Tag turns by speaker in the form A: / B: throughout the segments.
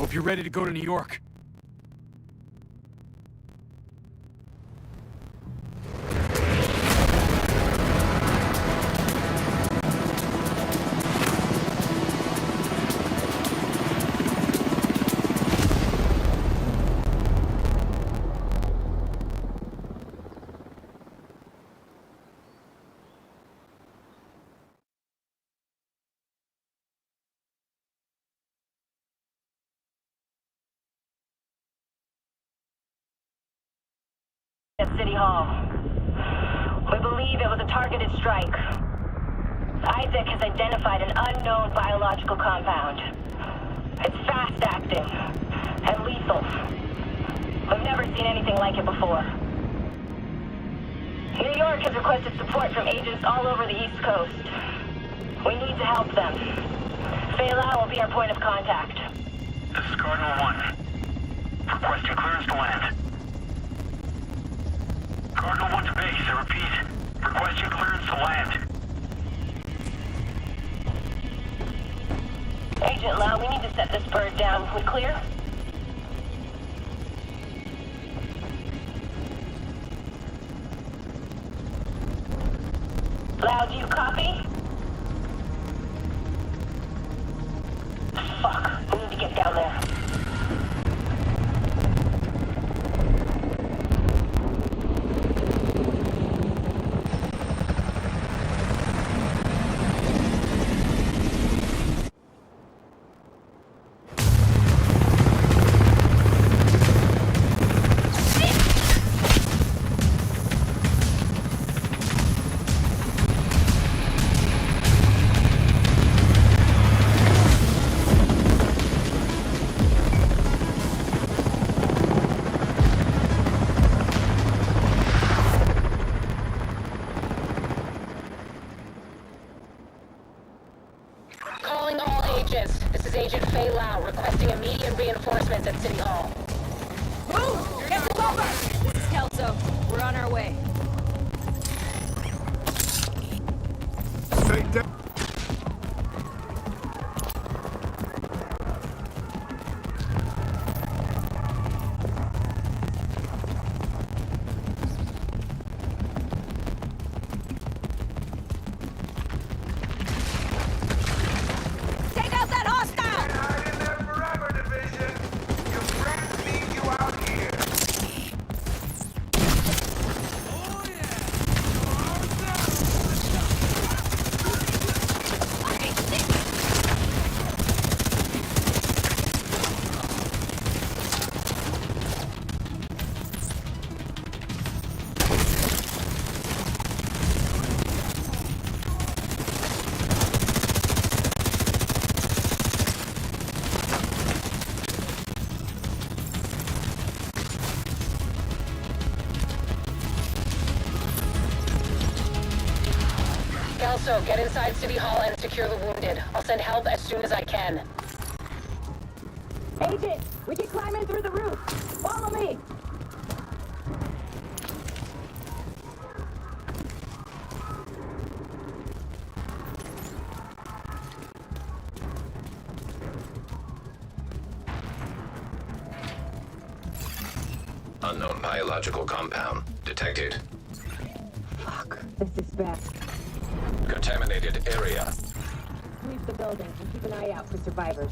A: Hope you're ready to go to New York.
B: At City Hall. We believe it was a targeted strike. Isaac has identified an unknown biological compound. It's fast-acting and lethal. We've never seen anything like it before. New York has requested support from agents all over the East Coast. We need to help them. Fei-Lao will be our point of contact.
C: This is Cardinal 1. Requesting clearance to land. Cardinal 1 to base, I repeat. Requesting clearance to land.
B: Agent Lau, we need to set this bird down. We clear? Lau, do you copy? Fuck, we need to get down there.
D: This is Agent Fei-Lao requesting immediate reinforcements at City Hall.
E: Move! Get the over! This is Kelso. We're on our way.
A: Stay down.
D: Kelso, get inside City Hall and secure the wounded. I'll send help as soon as I can.
B: Agent, we can climb in through the roof. Follow me.
F: Unknown biological compound detected.
B: Fuck, this is bad.
F: Contaminated area.
B: Leave the building and keep an eye out for survivors.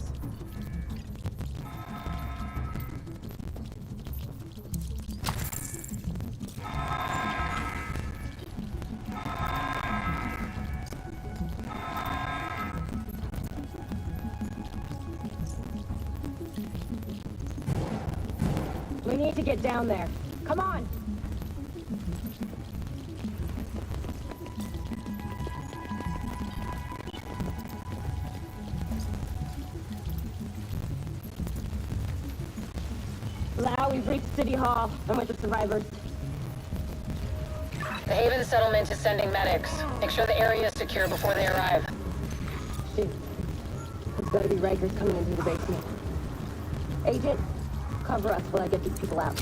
B: We need to get down there. Come on! Lau, we've reached City Hall. I'm with the survivors.
D: The Haven settlement is sending medics. Make sure the area is secure before they arrive.
B: Shit. There's gotta be Rikers coming into the basement. Agent, cover us while I get these people out.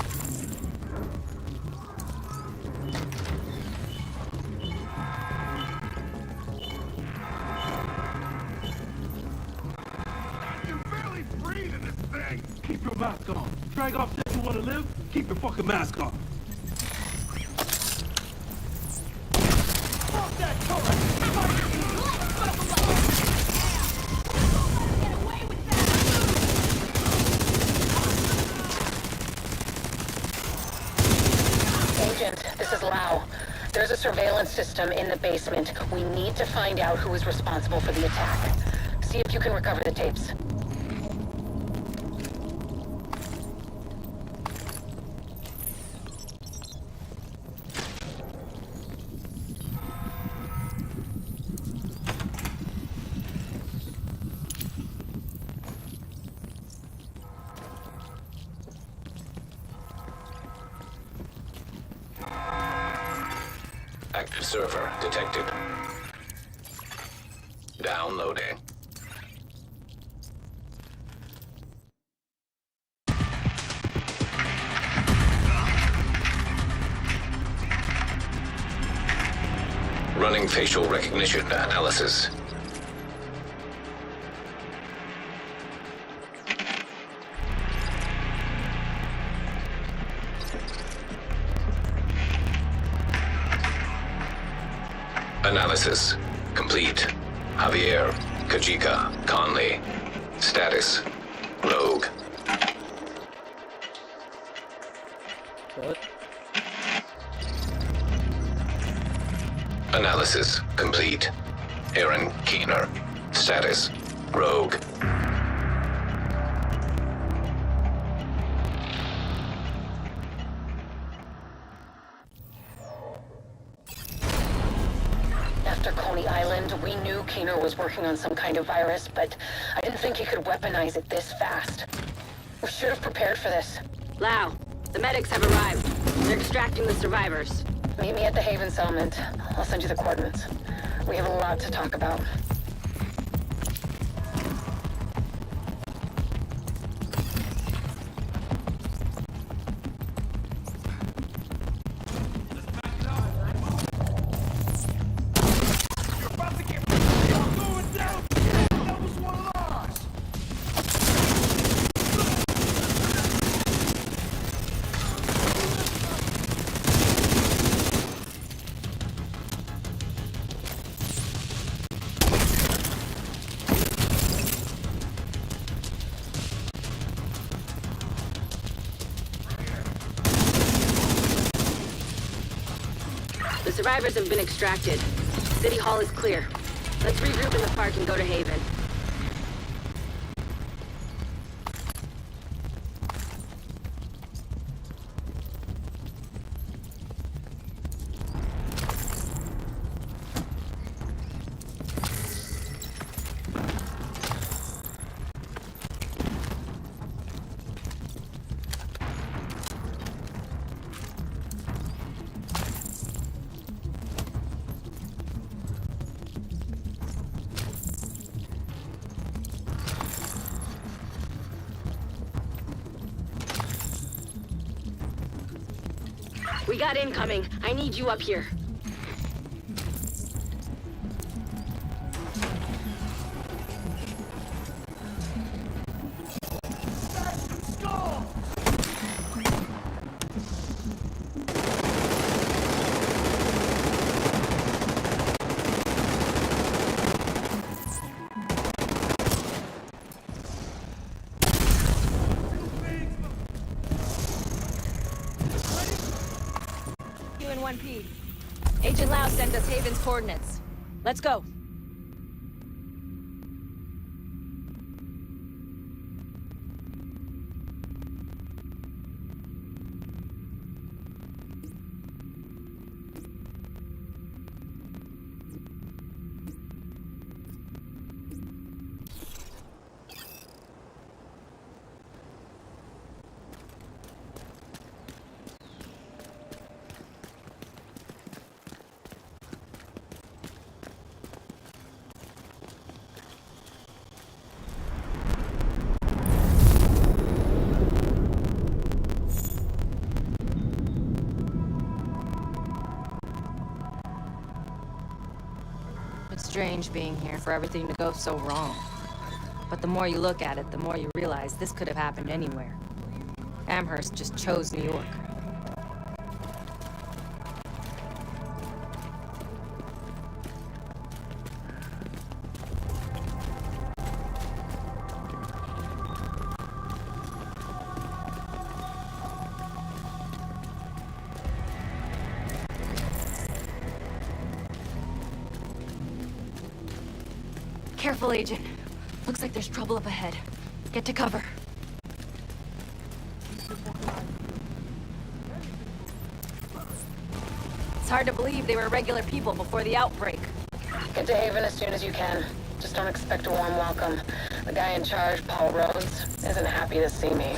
A: You barely breathe in this Hey, keep your mask on. Drag off that you wanna live, keep your fucking mask on. Fuck that
D: Agent, this is Lau. There's a surveillance system in the basement. We need to find out who is responsible for the attack. See if you can recover the tapes.
F: Active server detected. Downloading. Running facial recognition analysis. Analysis complete. Javier, Kajika, Conley. Status: Rogue.
G: What?
F: Analysis complete. Aaron Keener. Status: Rogue.
D: After Coney Island, we knew Keener was working on some kind of virus, but I didn't think he could weaponize it this fast. We should have prepared for this.
E: Lau, the medics have arrived. They're extracting the survivors.
D: Meet me at the Haven settlement. I'll send you the coordinates. We have a lot to talk about.
E: The survivors have been extracted. City Hall is clear. Let's regroup in the park and go to Haven. We got incoming. I need you up here.
H: You in 1P. Agent Lau sent us Haven's coordinates. Let's go. It's strange being here for everything to go so wrong. But the more you look at it, the more you realize this could have happened anywhere. Amherst just chose New York. Careful, Agent. Looks like there's trouble up ahead. Get to cover. It's hard to believe they were regular people before the outbreak.
D: Get to Haven as soon as you can. Just don't expect a warm welcome. The guy in charge, Paul Rhodes, isn't happy to see me.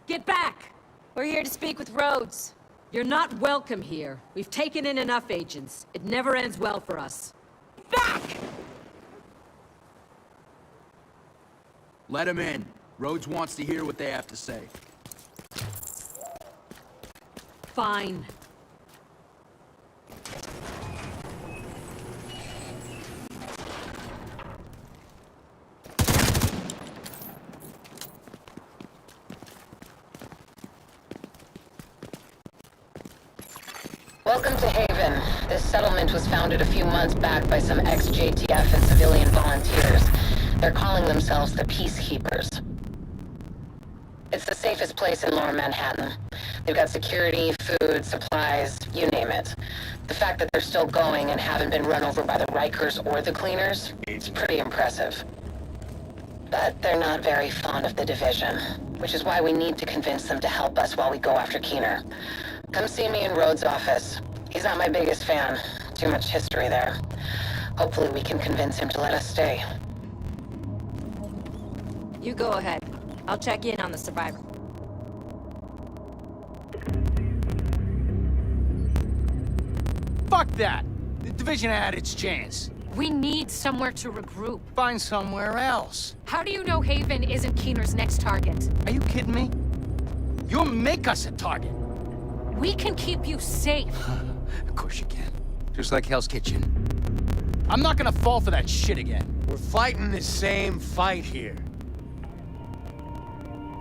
H: Get back! We're here to speak with Rhodes.
E: You're not welcome here. We've taken in enough agents. It never ends well for us.
H: Back!
I: Let him in. Rhodes wants to hear what they have to say.
E: Fine.
D: Welcome to Haven. This settlement was founded a few months back by some ex-JTF and civilian volunteers. They're calling themselves the Peacekeepers. It's the safest place in Lower Manhattan. They've got security, food, supplies, you name it. The fact that they're still going and haven't been run over by the Rikers or the Cleaners, it's pretty impressive. But they're not very fond of the division, which is why we need to convince them to help us while we go after Keener. Come see me in Rhodes' office. He's not my biggest fan. Too much history there. Hopefully we can convince him to let us stay.
H: You go ahead. I'll check in on the survivor.
J: Fuck that! The division had its chance.
K: We need somewhere to regroup.
J: Find somewhere else.
K: How do you know Haven isn't Keener's next target?
J: Are you kidding me? You'll make us a target.
K: We can keep you safe.
J: Of course you can. Just like Hell's Kitchen. I'm not gonna fall for that shit again.
L: We're fighting the same fight here.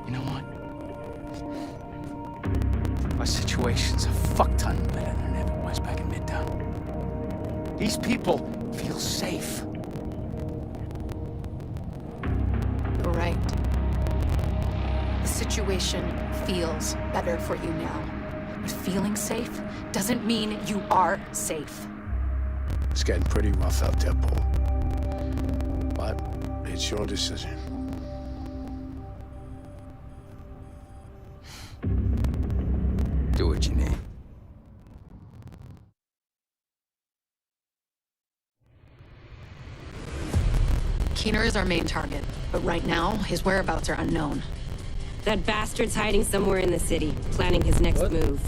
J: You know what? Our situation's a fuck-ton better than it ever was back in Midtown. These people feel safe.
K: You're right. The situation feels better for you now. But feeling safe doesn't mean you are safe.
L: It's getting pretty rough out there, Paul. But it's your decision.
J: Do what you need.
K: Keener is our main target, but right now, his whereabouts are unknown.
E: That bastard's hiding somewhere in the city, planning his next move.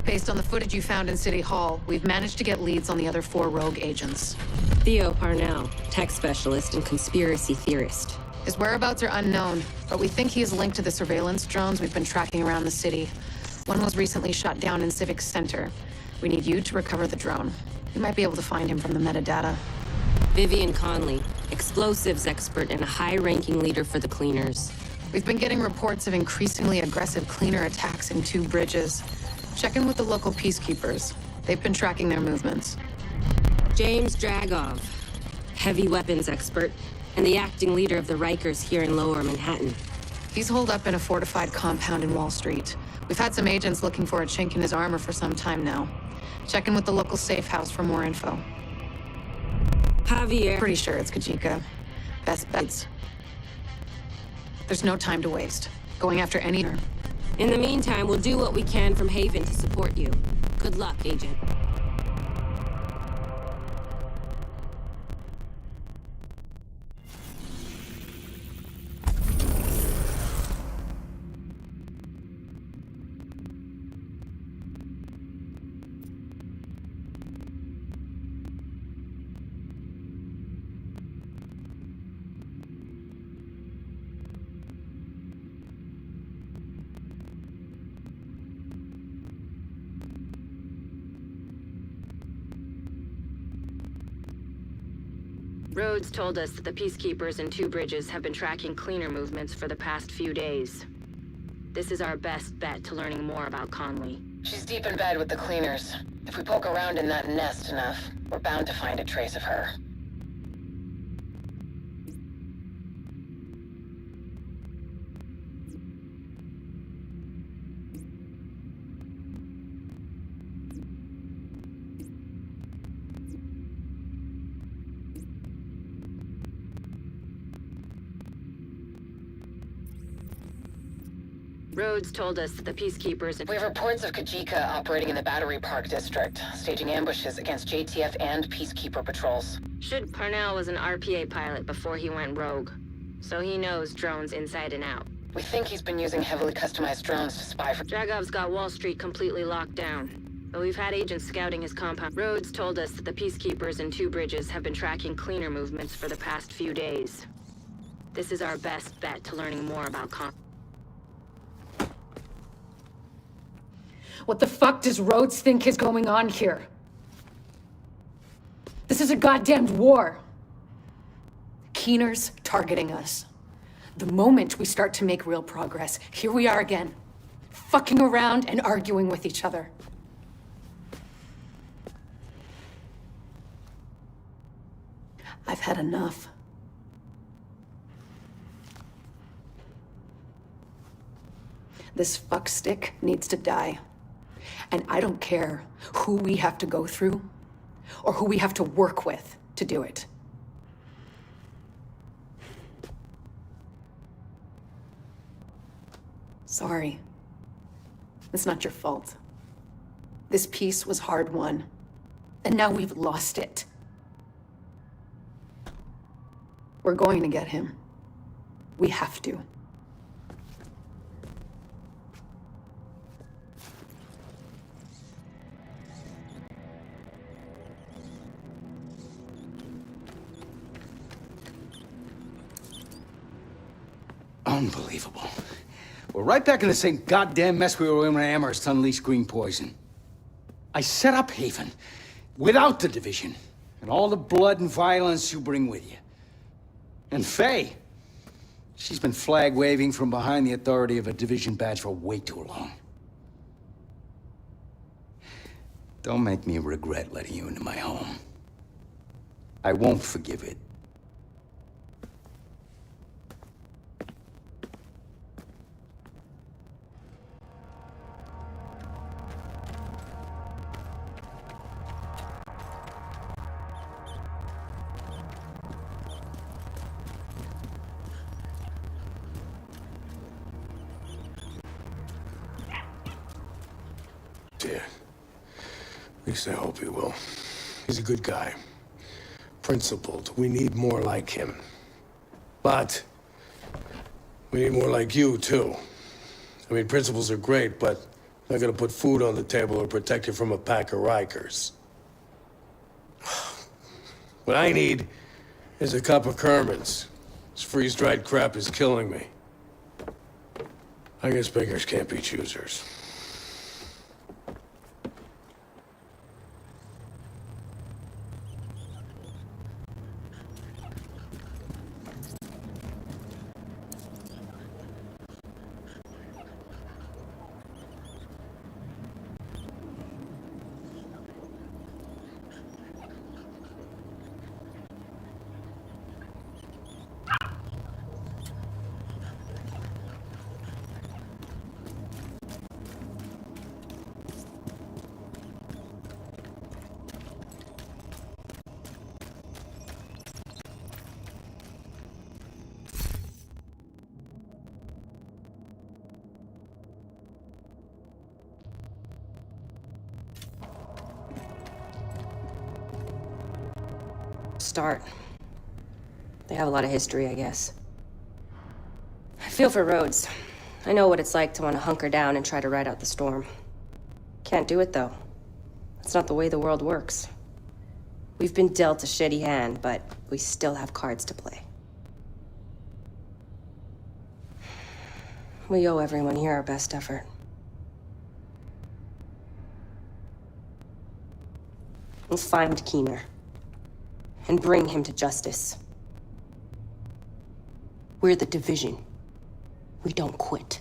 K: Based on the footage you found in City Hall, we've managed to get leads on the other 4 rogue agents.
E: Theo Parnell, tech specialist and conspiracy theorist.
K: His whereabouts are unknown, but we think he is linked to the surveillance drones we've been tracking around the city. One was recently shot down in Civic Center. We need you to recover the drone. You might be able to find him from the metadata.
E: Vivian Conley, explosives expert and a high-ranking leader for the Cleaners.
K: We've been getting reports of increasingly aggressive Cleaner attacks in 2 bridges. Check in with the local peacekeepers. They've been tracking their movements.
E: James Dragov, heavy weapons expert, And the acting leader of the Rikers here in Lower Manhattan.
K: He's holed up in a fortified compound in Wall Street. We've had some agents looking for a chink in his armor for some time now. Check in with the local safe house for more info.
E: Javier.
K: Pretty sure it's Kajika. Best bets. There's no time to waste. Going after any...
E: In the meantime, we'll do what we can from Haven to support you. Good luck, Agent. Rhodes told us that the Peacekeepers in Two Bridges have been tracking cleaner movements for the past few days. This is our best bet to learning more about Conley.
D: She's deep in bed with the cleaners. If we poke around in that nest enough, we're bound to find a trace of her.
E: Rhodes told us that the Peacekeepers...
D: We have reports of Kajika operating in the Battery Park district, staging ambushes against JTF and Peacekeeper patrols.
E: Parnell was an RPA pilot before he went rogue, so he knows drones inside and out.
D: We think he's been using heavily customized drones to spy for...
E: Dragov's got Wall Street completely locked down, but we've had agents scouting his compound. Rhodes told us that the Peacekeepers in Two Bridges have been tracking cleaner movements for the past few days. This is our best bet to learning more about
M: What the fuck does Rhodes think is going on here? This is a goddamned war. Keener's targeting us. The moment we start to make real progress, here we are again, fucking around and arguing with each other. I've had enough. This fuckstick needs to die. And I don't care who we have to go through or who we have to work with to do it. Sorry. It's not your fault. This peace was hard won, and now we've lost it. We're going to get him. We have to.
J: Unbelievable. We're right back in the same goddamn mess we were in when Amherst unleashed green poison. I set up Haven without the division and all the blood and violence you bring with you. And Faye, she's been flag waving from behind the authority of a division badge for way too long. Don't make me regret letting you into my home. I won't forgive it.
L: Yeah. At least I hope he will. He's a good guy. Principled. We need more like him. But we need more like you, too. I mean, principles are great, but not gonna put food on the table or protect you from a pack of Rikers. What I need is a cup of Kerman's. This freeze-dried crap is killing me. I guess beggars can't be choosers.
H: start. They have a lot of history, I guess. I feel for Rhodes. I know what it's like to want to hunker down and try to ride out the storm. Can't do it, though. That's not the way the world works. We've been dealt a shitty hand, but we still have cards to play. We owe everyone here our best effort. We'll find Keener and bring him to justice. We're the Division. We don't quit.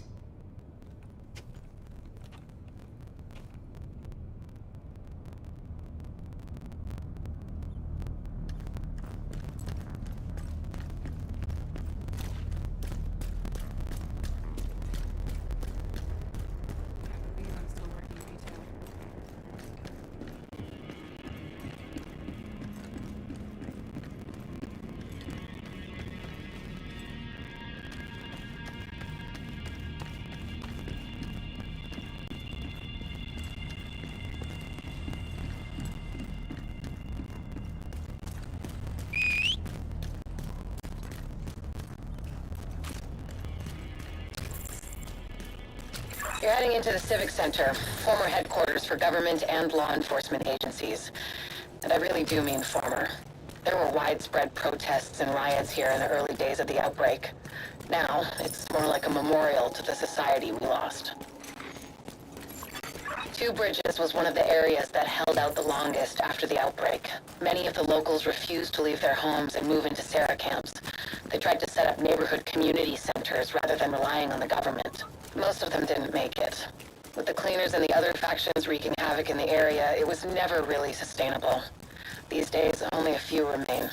D: You're heading into the Civic Center, former headquarters for government and law enforcement agencies. And I really do mean former. There were widespread protests and riots here in the early days of the outbreak. Now, it's more like a memorial to the society we lost. Two Bridges was one of the areas that held out the longest after the outbreak. Many of the locals refused to leave their homes and move into Sarah camps. They tried to set up neighborhood community centers rather than relying on the government. Most of them didn't make it. With the cleaners and the other factions wreaking havoc in the area, it was never really sustainable. These days, only a few remain.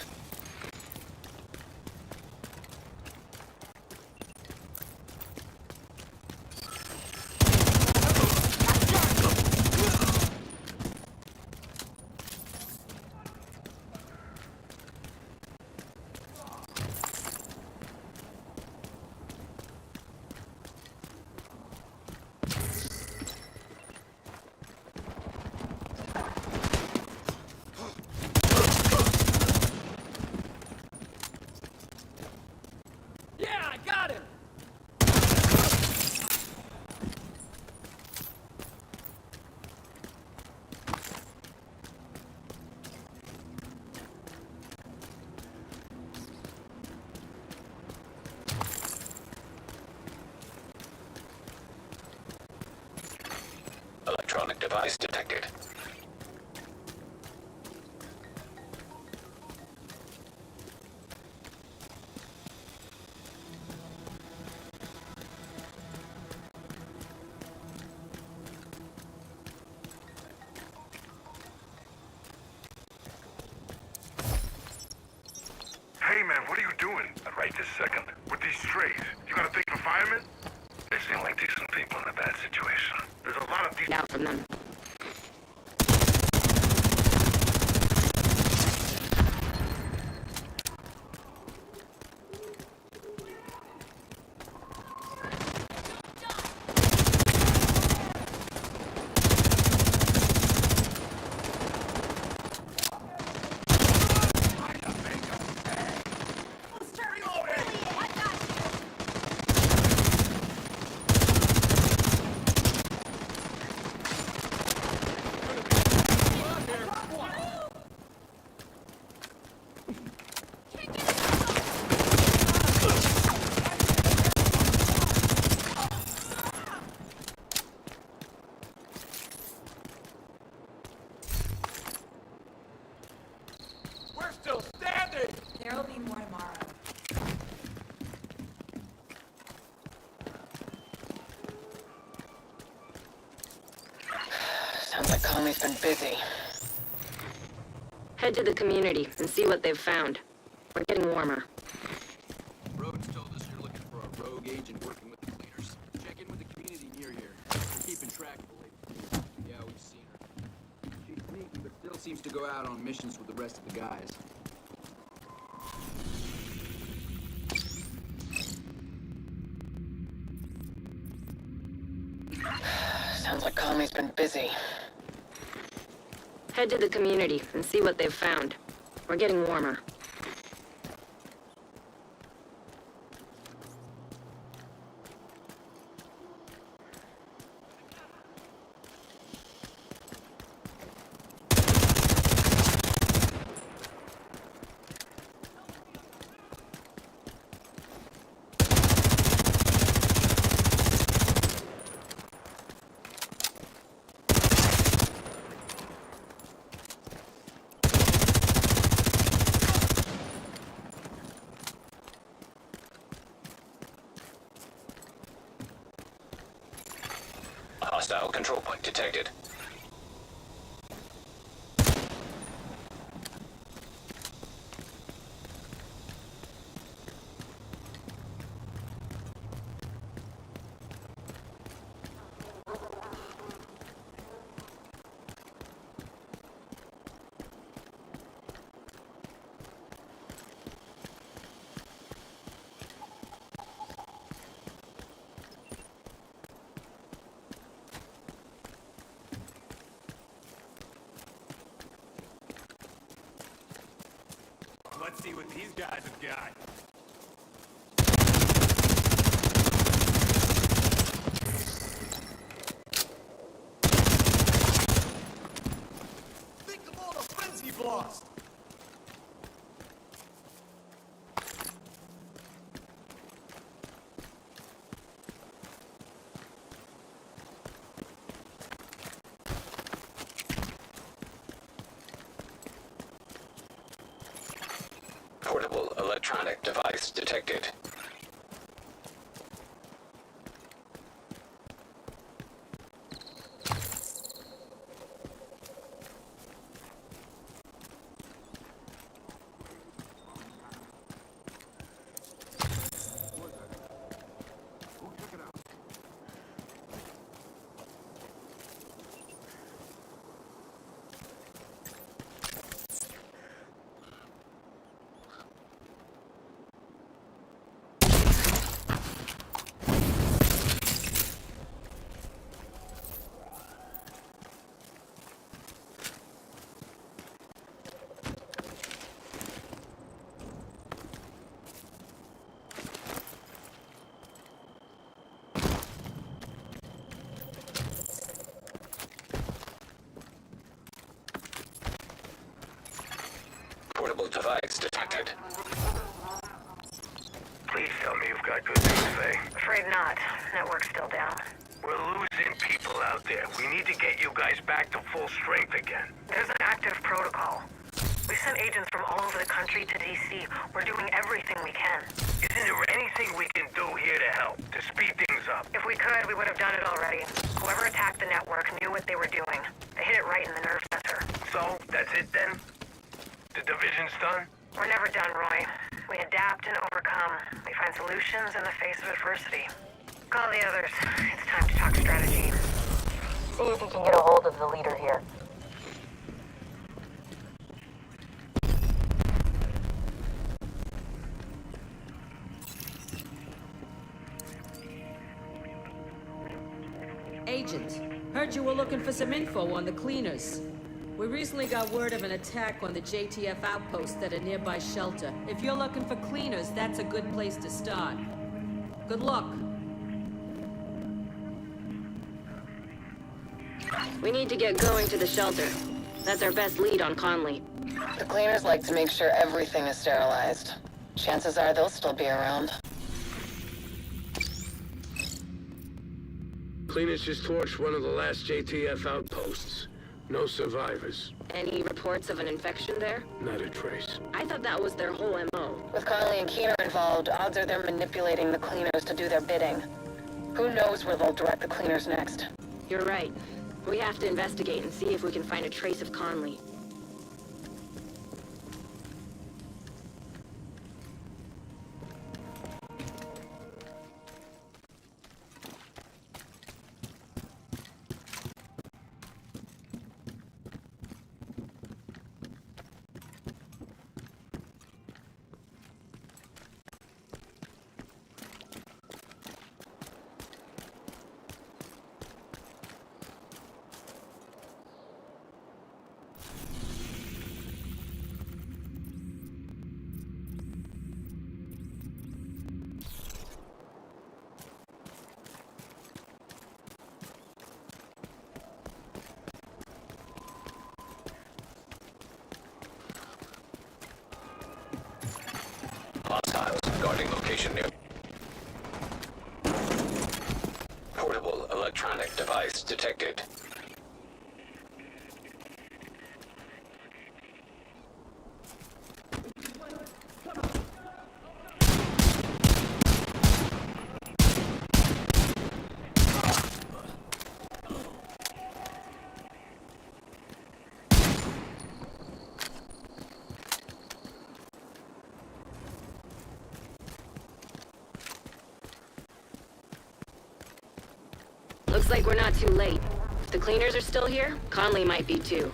F: Electronic device detected.
C: Hey man, what are you doing? Right this second. With these strays. You got a thing for firemen? They seem like decent people in a bad situation. There's a lot of these
E: Out from them.
D: Sounds like Conley's been busy.
E: Head to the community and see what they've found. We're getting warmer.
I: Rhodes told us you're looking for a rogue agent working with the cleaners. Check in with the community near here. We're keeping track of the lady. Yeah, we've seen her. She's sneaky, but still seems to go out on missions with the rest of the guys.
D: Sounds like Conley's been busy.
E: Head to the community and see what they've found. We're getting warmer.
F: Hostile control point detected.
A: Let's see what these guys have got. Think of all the friends you've lost!
F: Portable electronic device detected. Portable device detected.
C: Please tell me you've got good news to say.
B: Afraid not. Network's still down.
C: We're losing people out there. We need to get you guys back to full strength again.
B: There's an active protocol. We sent agents from all over the country to DC. We're doing everything we can.
C: Isn't there anything we can do here to help, to speed things up?
B: If we could, we would have done it already. Whoever attacked the network knew what they were doing. They hit it right in the nerve center.
C: So, that's it then? The division's done?
B: We're never done, Roy. We adapt and overcome. We find solutions in the face of adversity. Call the others. It's time to talk strategy. See if you can get a hold of the leader here.
N: Agent, heard you were looking for some info on the cleaners. We recently got word of an attack on the JTF outpost at a nearby shelter. If you're looking for cleaners, that's a good place to start. Good luck.
E: We need to get going to the shelter. That's our best lead on Conley.
D: The cleaners like to make sure everything is sterilized. Chances are they'll still be around.
L: Cleaners just torched one of the last JTF outposts. No survivors.
E: Any reports of an infection there?
L: Not a trace.
E: I thought that was their whole MO.
D: With Conley and Keener involved, odds are they're manipulating the cleaners to do their bidding. Who knows where they'll direct the cleaners next?
E: You're right. We have to investigate and see if we can find a trace of Conley.
F: Hostiles guarding location near. Portable electronic device detected.
E: Looks like we're not too late. If the cleaners are still here, Conley might be too.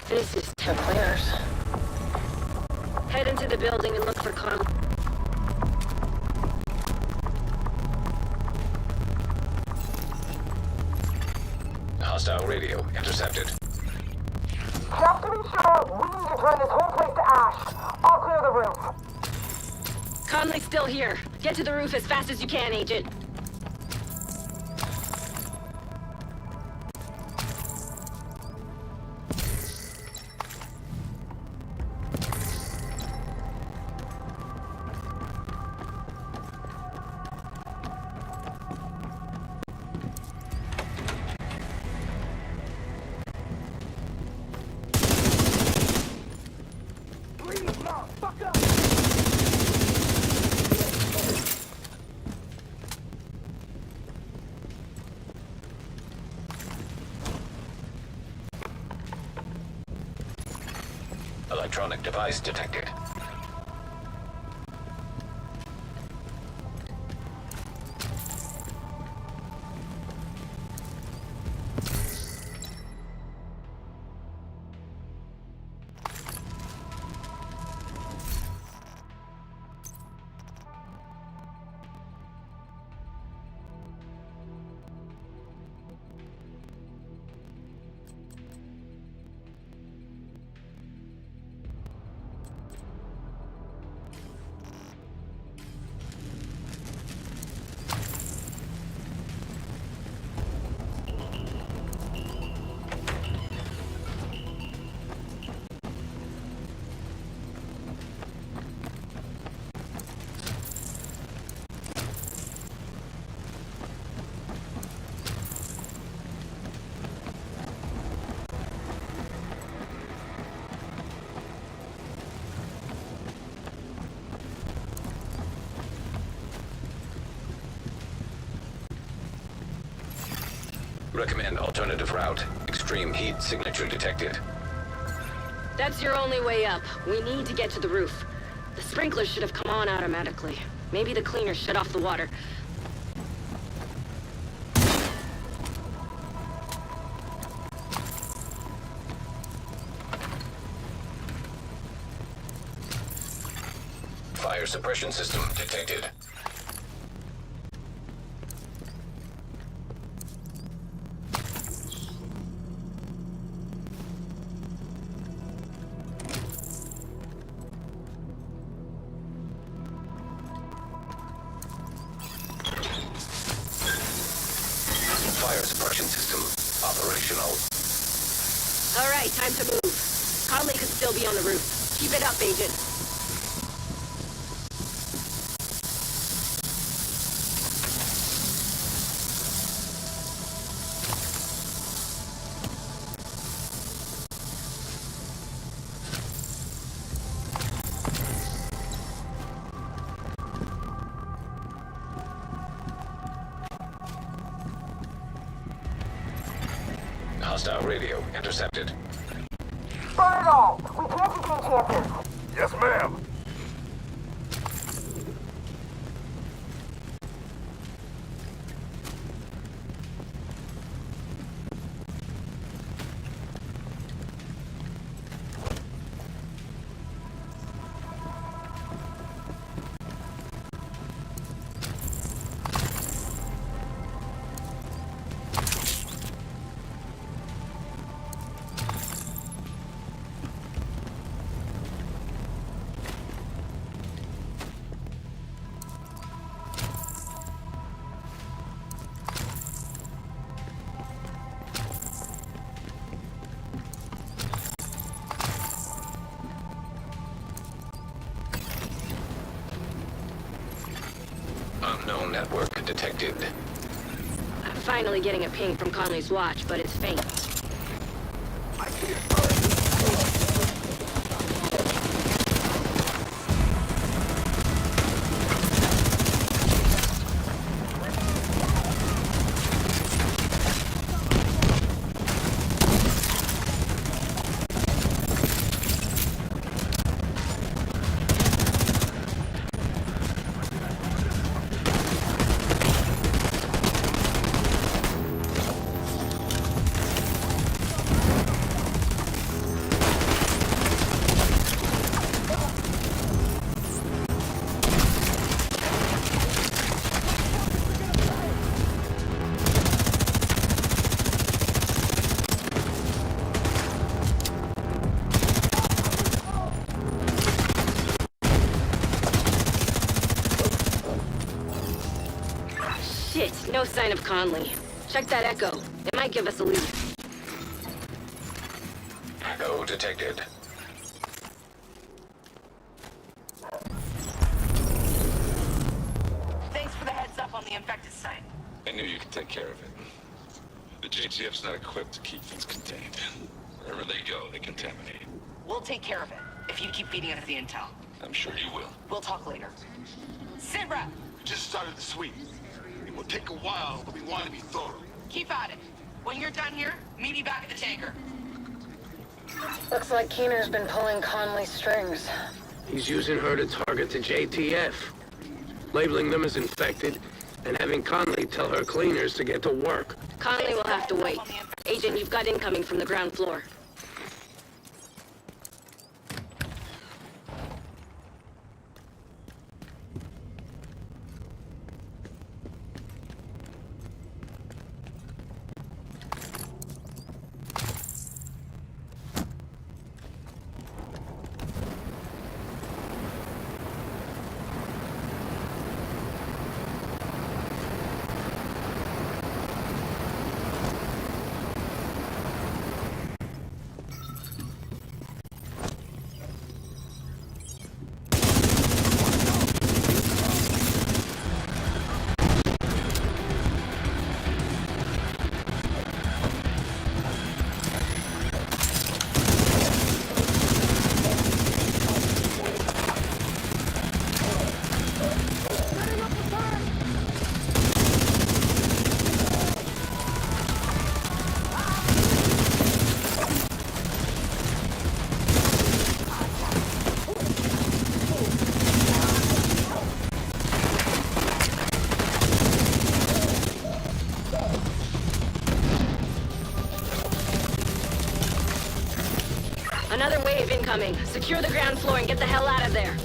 E: This is the cleaners. Head into the building and look for Conley.
F: Hostile radio intercepted.
B: Just to be sure, we need to turn this whole place to ash. I'll clear the roof.
E: Conley's still here. Get to the roof as fast as you can, Agent.
F: Electronic device detected. Recommend alternative route. Extreme heat signature detected.
E: That's your only way up. We need to get to the roof. The sprinklers should have come on automatically. Maybe the cleaners shut off the water.
F: Fire suppression system detected. Fire suppression system operational.
E: All right, time to move. Conley could still be on the roof. Keep it up, Agent.
F: Hostile radio intercepted.
B: Burn it all! We can't take any chances!
C: Yes, ma'am.
F: unknown network detected.
E: I'm finally getting a ping from Conley's watch, but it's faint. Shit, no sign of Conley. Check that echo. It might give us a lead.
F: Echo detected.
B: Thanks for the heads up on the infected site.
C: I knew you could take care of it. The JTF's not equipped to keep things contained. Wherever they go, they contaminate.
B: We'll take care of it, if you keep feeding us the intel.
C: I'm sure you will.
B: We'll talk later. Sit rep!
C: We just started the sweep. It will take a while, but we want to be thorough.
B: Keep at it. When you're done here, meet me back at the tanker.
D: Looks like Keener's been pulling Conley's strings.
O: He's using her to target the JTF, labeling them as infected, and having Conley tell her cleaners to get to work.
E: Conley will have to wait. Agent, you've got incoming from the ground floor. Another wave incoming. Secure the ground floor and get the hell out of there.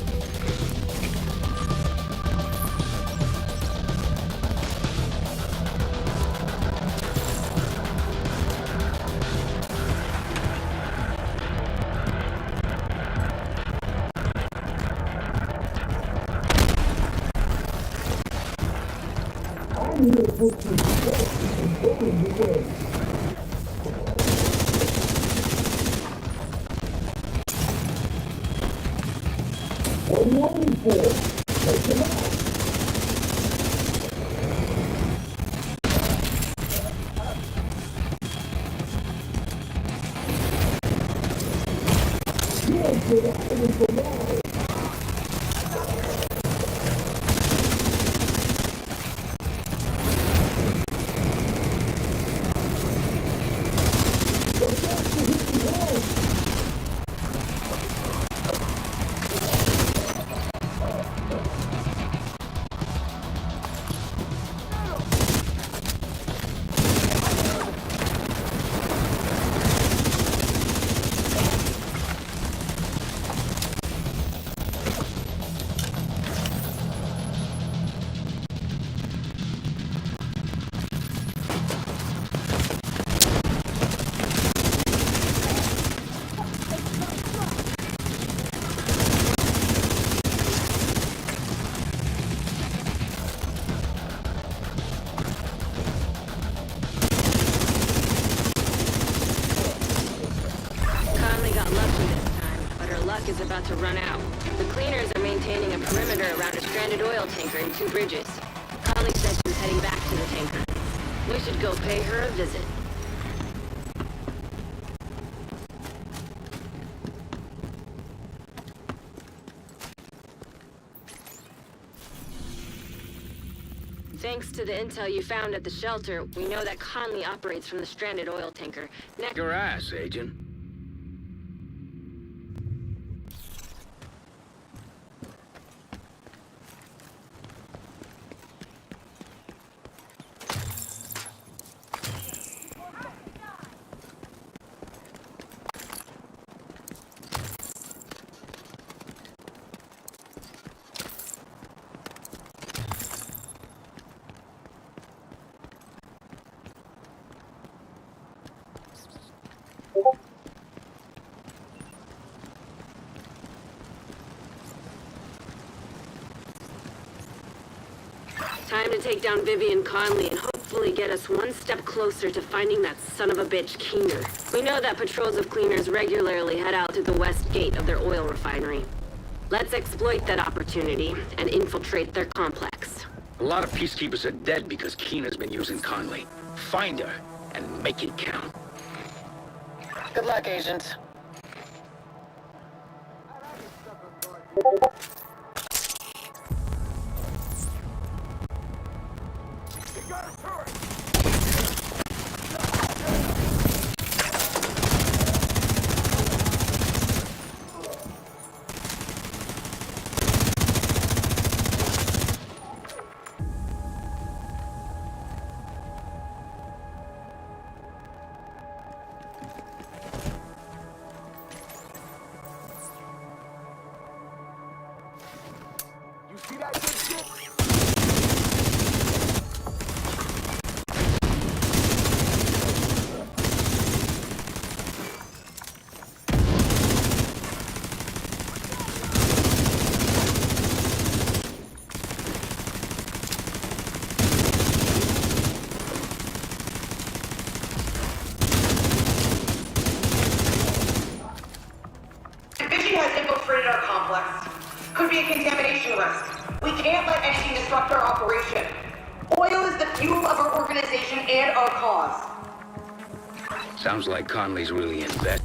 E: Is about to run out. The cleaners are maintaining a perimeter around a stranded oil tanker and 2 bridges. heading back to the tanker. We should go pay her a visit. Thanks to the intel you found at the shelter, we know that Conley operates from the stranded oil tanker.
O: Your ass, Agent.
E: Time to take down Vivian Conley and hopefully get us one step closer to finding that son of a bitch Keener. We know that patrols of cleaners regularly head out to the west gate of their oil refinery. Let's exploit that opportunity and infiltrate their complex.
P: A lot of peacekeepers are dead because Keener's been using Conley. Find her and make it count.
D: Good luck, Agent.
Q: Vivian has infiltrated our complex. Could be a contamination risk. We can't let anything disrupt our operation. Oil is the fuel of our organization and our cause.
P: Sounds like Conley's really in bed.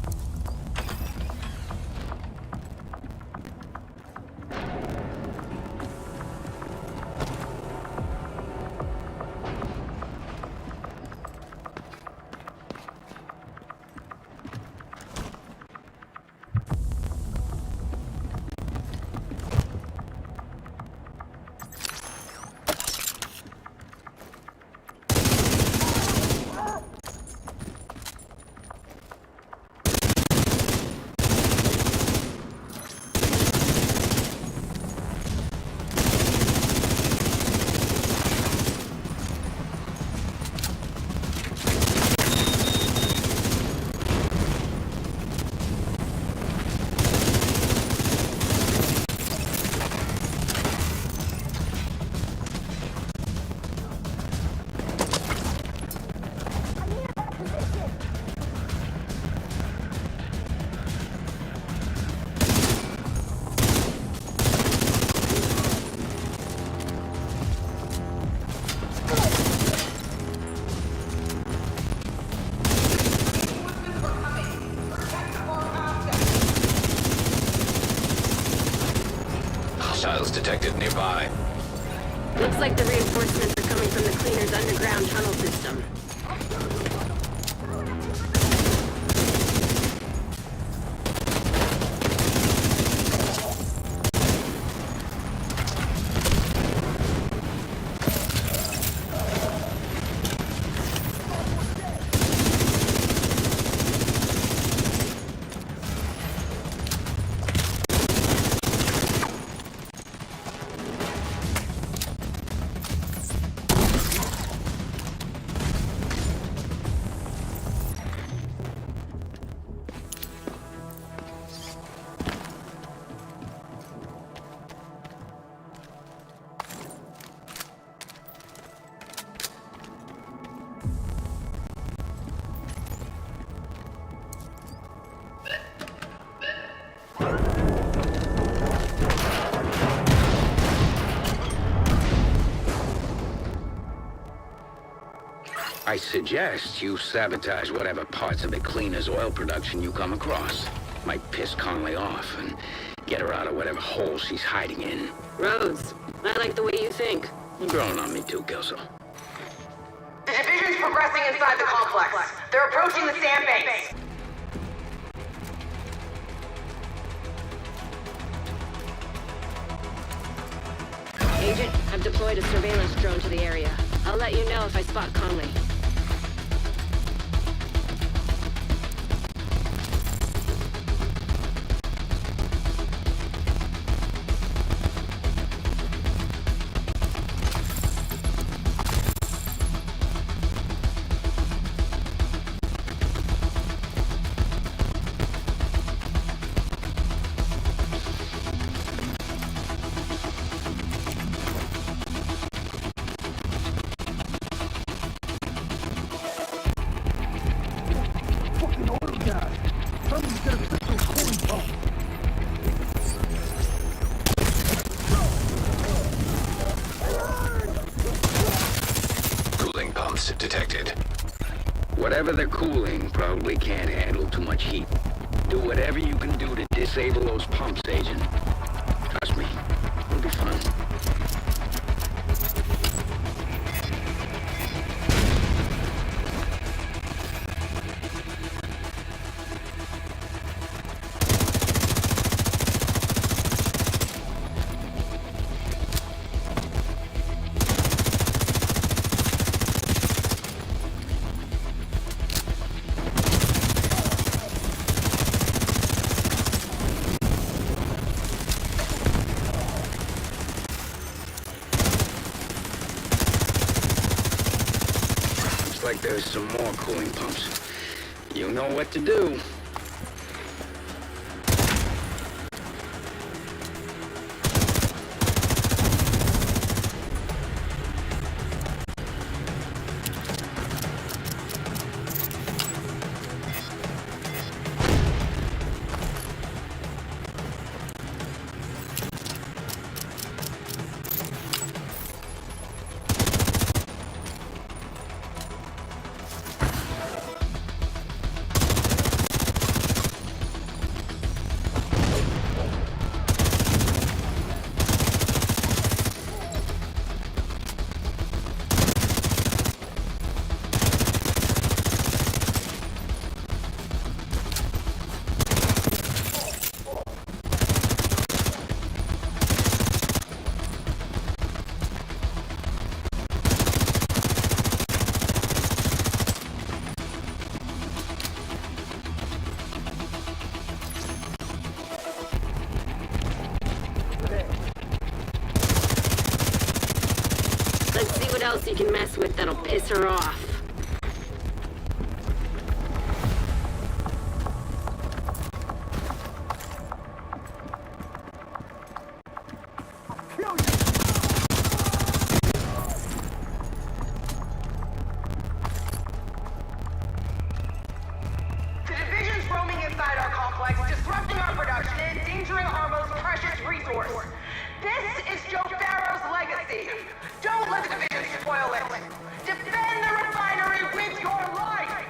F: Hostiles detected nearby.
E: Looks like the reinforcements are coming from the cleaner's underground tunnel system.
P: I suggest you sabotage whatever parts of the cleaner's oil production you come across. Might piss Conley off and get her out of whatever hole she's hiding in.
E: Rhodes, I like the way you think.
P: You're growing on me too, Kelso.
Q: The division's progressing inside the complex. They're approaching the sandbanks.
E: Agent, I've deployed a surveillance drone to the area. I'll let you know if I spot Conley.
F: Detected.
P: Whatever they're cooling probably can't handle too much heat. Do whatever you can do to disable those pumps, Agent. Trust me, it'll be fun. Like there's some more cooling pumps. You know what to do.
E: What else you can mess with that'll piss her off?
Q: The division's roaming inside our complex, disrupting our production and endangering our most precious resource. This is Joe Farrow's legacy. Don't let the division spoil it. Defend the refinery with your life!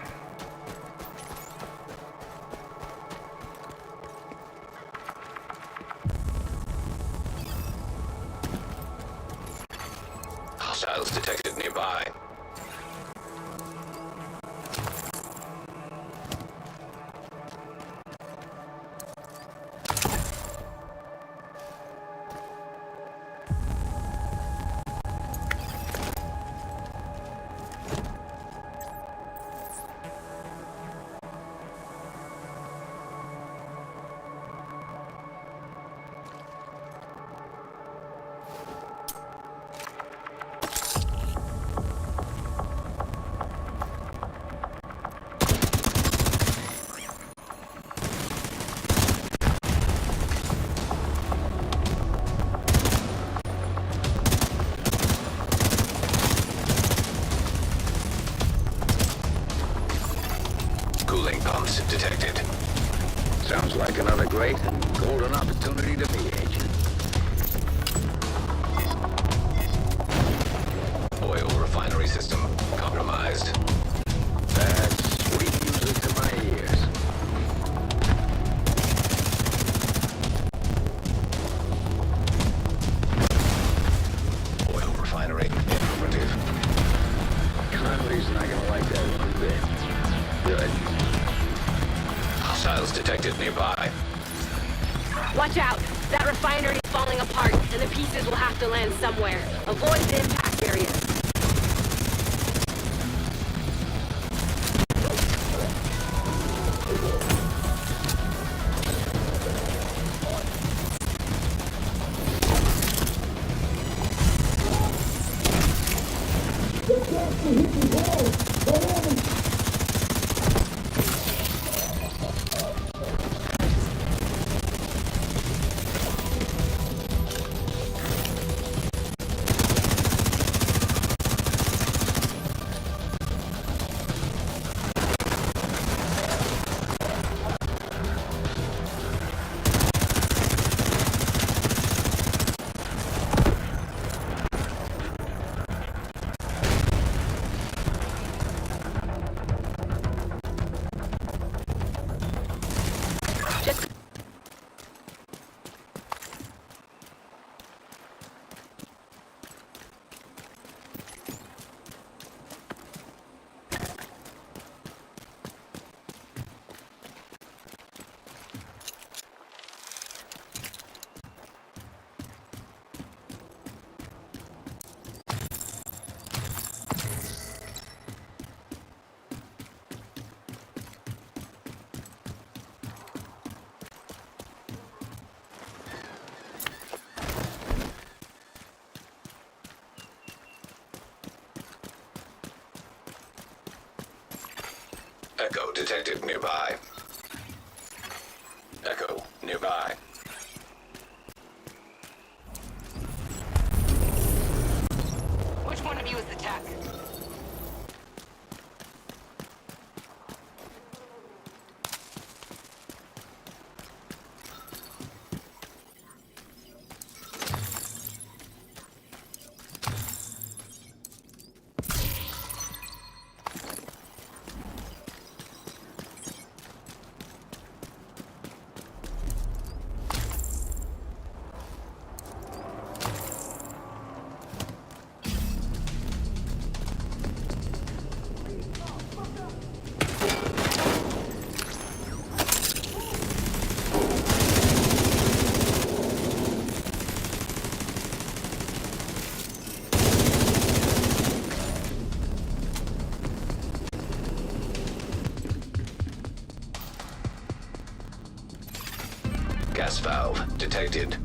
F: Hostiles detected nearby. Cooling pumps detected.
P: Sounds like another great and golden opportunity to be, Agent.
F: Oil refinery system compromised. refinery. Affirmative.
P: Conley's not gonna like that one bit. Good.
F: Hostiles detected nearby.
E: Watch out! That refinery is falling apart, and the pieces will have to land somewhere. Avoid the impact areas.
F: Echo detected nearby. Echo nearby.
B: Which one of you is the tech?
F: Gas valve detected.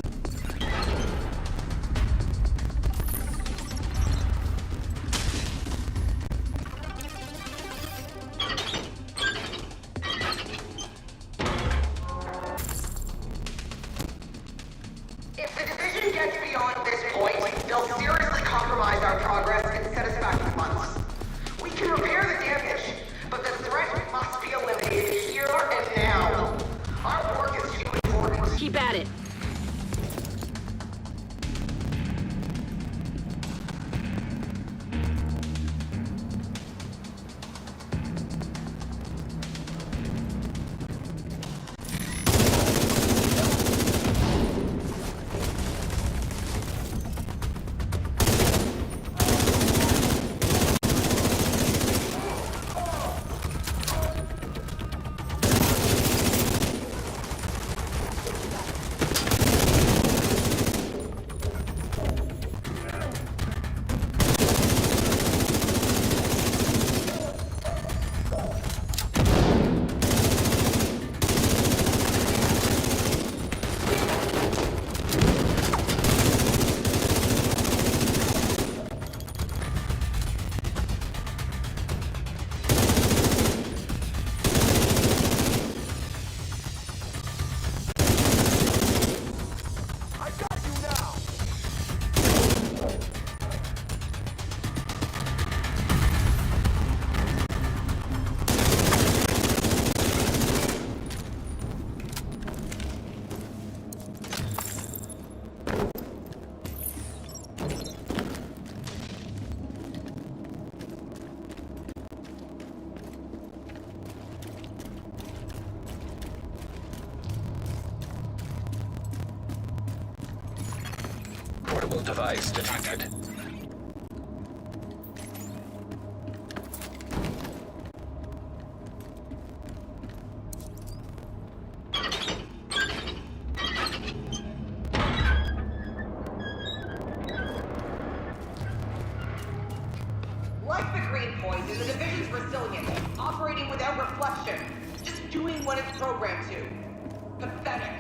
Q: If the division gets beyond this point, they'll seriously compromise our progress and set us back months. We can repair the damage, but the threat must be eliminated here and now. Our work is too important.
E: Keep at it.
F: Portable device detected.
Q: Like the green poison, the division's resilient, operating without reflection, just doing what it's programmed to. Pathetic.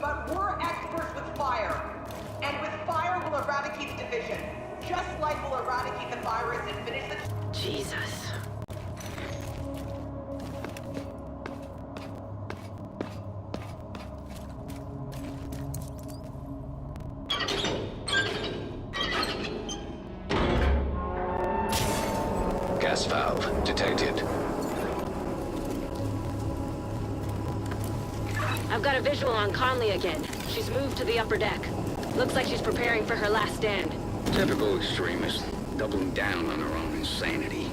Q: But we're experts with fire, and with fire we'll eradicate the division, just like we'll eradicate the virus and finish the...
E: Jesus.
F: Gas valve detected.
E: I've got a visual on Conley again. She's moved to the upper deck. Looks like she's preparing for her last stand.
P: Typical extremist, doubling down on her own insanity.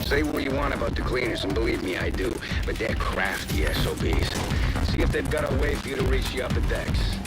P: Say what you want about the cleaners, and believe me, I do, but they're crafty SOBs. See if they've got a way for you to reach the upper decks.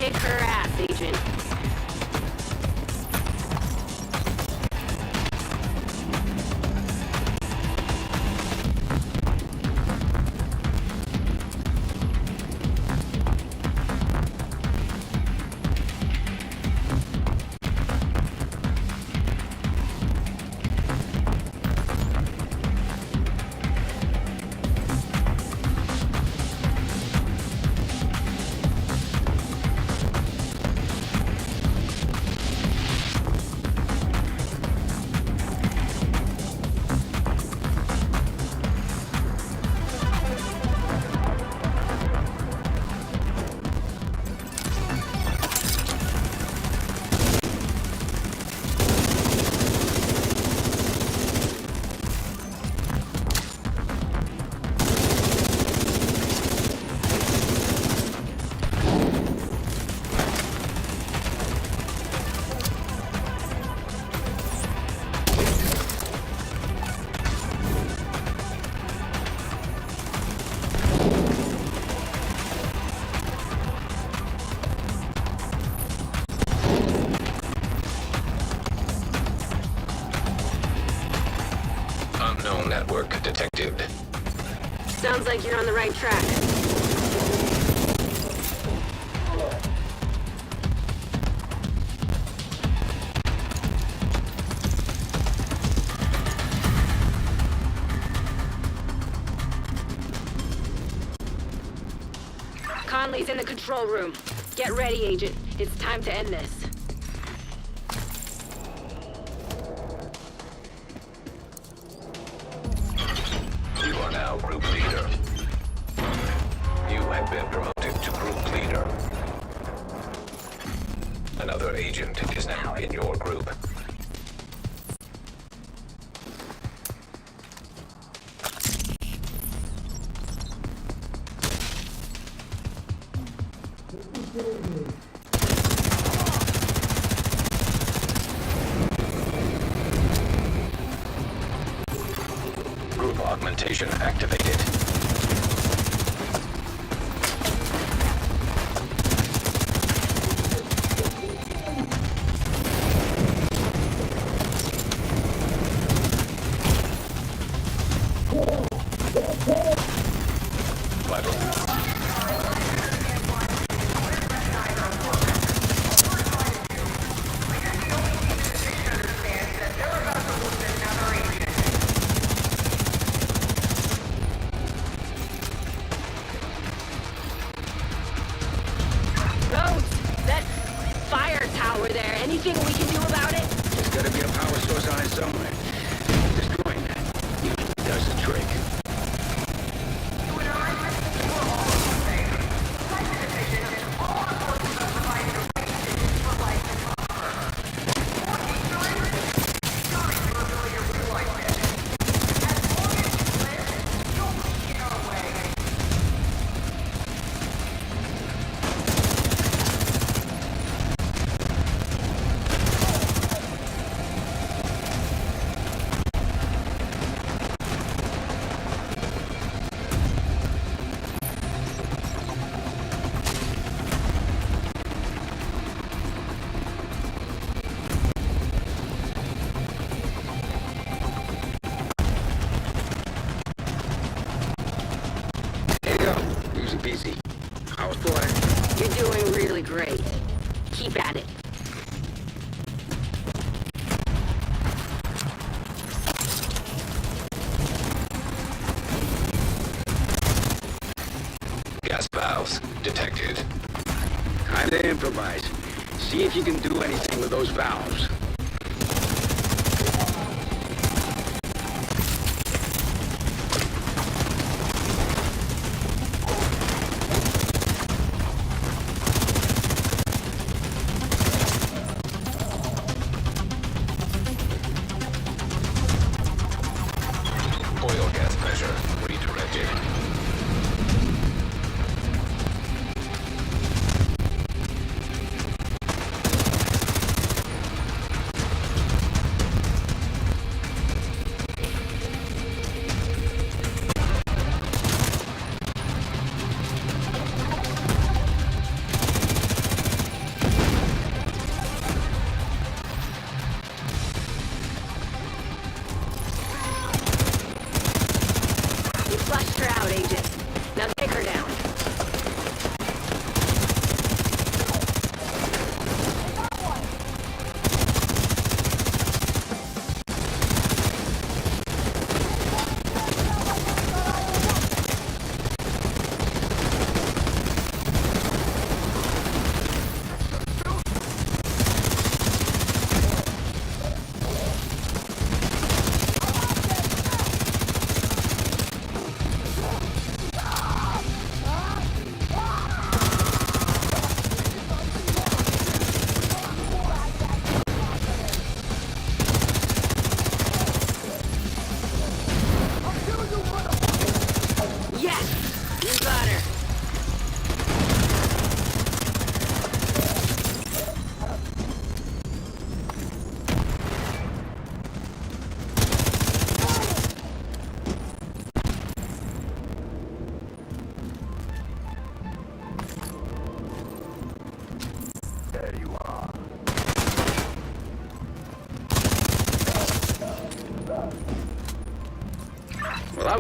E: Kick her ass, Agent.
F: Unknown network detected.
E: Sounds like you're on the right track. Conley's in the control room. Get ready, Agent. It's time to end this.
F: You are now group leader. You have been promoted to group leader. Another agent is now in your group. Group augmentation activated.
E: Anything we can do about it?
P: There's gotta be a power source on it somewhere. Destroying that usually does the trick. Busy. How's boy?
E: You're doing really great. Keep at it.
F: Gas valves detected.
P: Time to improvise. See if you can do anything with those valves.
F: Oil gas pressure redirected.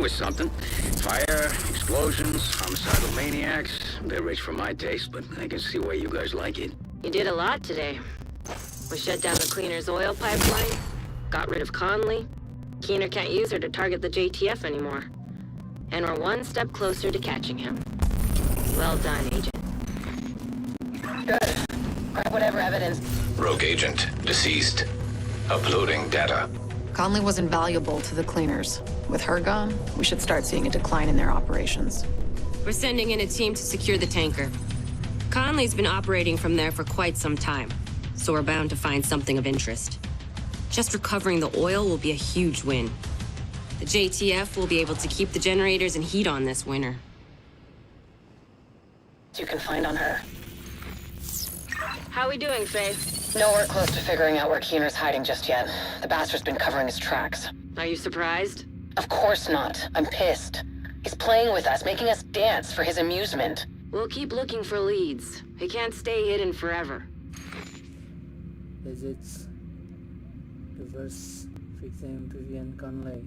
P: that was something. Fire, explosions, homicidal maniacs. A bit rich for my taste, but I can see why you guys like it.
E: You did a lot today. We shut down the cleaner's oil pipeline, got rid of Conley. Keener can't use her to target the JTF anymore. And we're one step closer to catching him. Well done, Agent.
D: Good. Grab whatever evidence.
F: Rogue agent, deceased. Uploading data.
K: Conley was invaluable to the cleaners. With her gone, we should start seeing a decline in their operations.
E: We're sending in a team to secure the tanker. Conley's been operating from there for quite some time, so we're bound to find something of interest. Just recovering the oil will be a huge win. The JTF will be able to keep the generators and heat on this winter.
D: You can find on her.
E: How we doing, Faye?
D: Nowhere close to figuring out where Keener's hiding just yet. The bastard's been covering his tracks.
E: Are you surprised?
D: Of course not. I'm pissed. He's playing with us, making us dance for his amusement.
E: We'll keep looking for leads. He can't stay hidden forever.
G: Visits. Reverse fixing Vivian Conley.